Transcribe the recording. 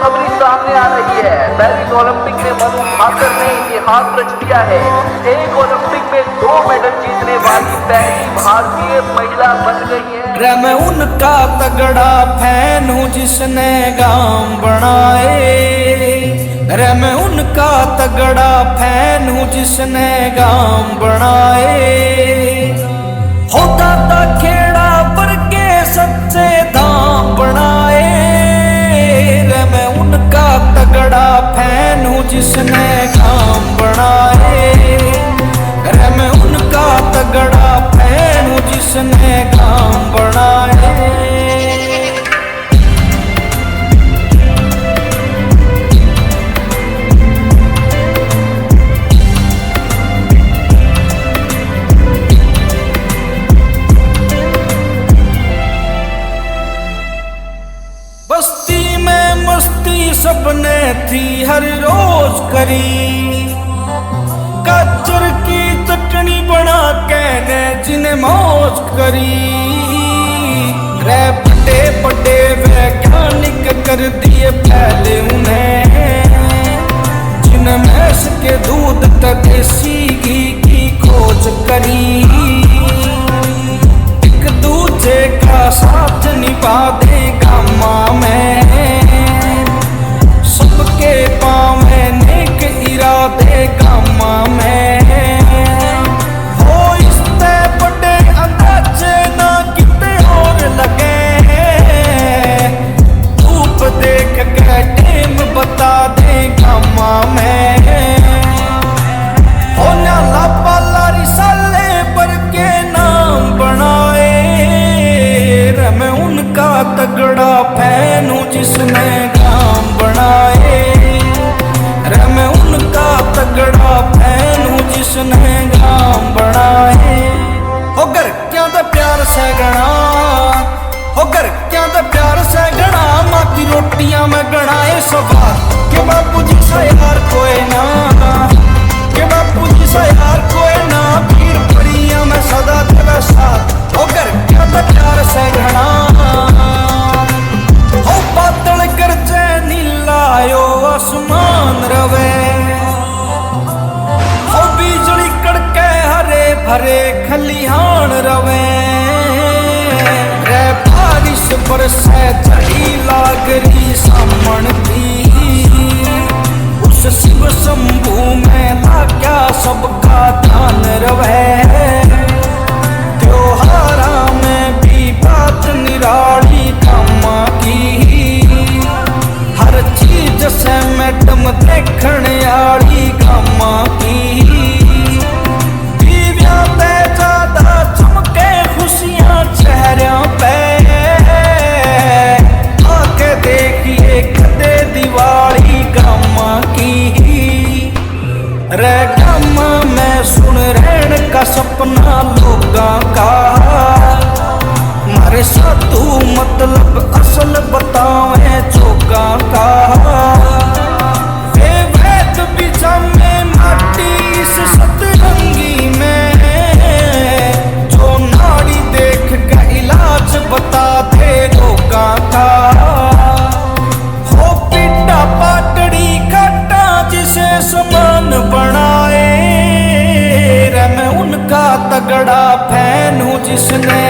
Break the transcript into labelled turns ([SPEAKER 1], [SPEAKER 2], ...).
[SPEAKER 1] खुशखबरी सामने आ रही है। पेरिस ओलंपिक में मनु भाकर ने इतिहास रच दिया है। एक ओलंपिक में 2 मेडल जीतने वाली पहली भारतीय महिला बन गई है।
[SPEAKER 2] रे मैं उनका तगड़ा फैन हूँ जिसने गांव बनाए। रे मैं उनका तगड़ा फैन हूँ जिसने गांव बनाए। होता था खेड़ा पर के सच्चे धाम बनाए। रे मैं उनका तगड़ा फैन हूँ जिसने गांव बनाए। रे मैं उनका तगड़ा फैन हूँ जिसने गांव बनाए। बस्ती में मस्ती सबने थी हर रोज करी। गाजर की चटनी बना के ने जिन्हें मौज करी। रे बड़े बड़े वैज्ञानिक कर दिए पहले उन्हें, जिन्हें भैंस के दूध तक देसी घी की खोज करी। एक दूजे का साथ निभा दे गामा में, सबके पाँव में नेक इरादे गामा में। हो इससे बड़े अंदाजे ना कितने और लगे। धूप देख के टेम बता दे गामा में। हो न्याला पाला रिसाले पर के नाम बनाए। रे मैं उनका तगड़ा फैन हूँ जिसने गांव बनाए। रे मैं उनका तगड़ा फैन हूँ जिसने गांव बनाए। हो घर क्या दा प्यार से गणा, हो घर क्या दा प्यार से गणा। माँ की रोटियां में गणाए स्वाद के बापू जी सा यार कोई ना, के बापू जी सा यार कोई ना। पीर पड़िया में सदा तेरा साथ, हो घर क्या दा प्यार से गणा। हो बादल गरजे नीलायो आसमान रवे। हो बिजली कड़के हरे भरे खलिहान रवे। रे बारिश बरसे झड़ी लागरी सामन की। उस शिव शंभू में लाग्या सबका ध्यान रवे। त्योहारा में भी बात निराली कामा की। हर चीज से मैडम देखने आली कामा की। दीवियां पे ज्यादा चमके खुशियां चेहरों पे। आके देखिए कदे दिवाली कामा की। रे गामा में सुन रहन का सपना लोगां का। मारे साधु मतलब असल बतावे जोगा का। वे वैद बिजा में माटी इस सतरंगी में। जो नाड़ी देख का इलाज बता दे रोगा का। हो पिटा पाटड़ी काटा जिसे समान बनाए। रे मैं उनका तगड़ा फैन हूँ जिसने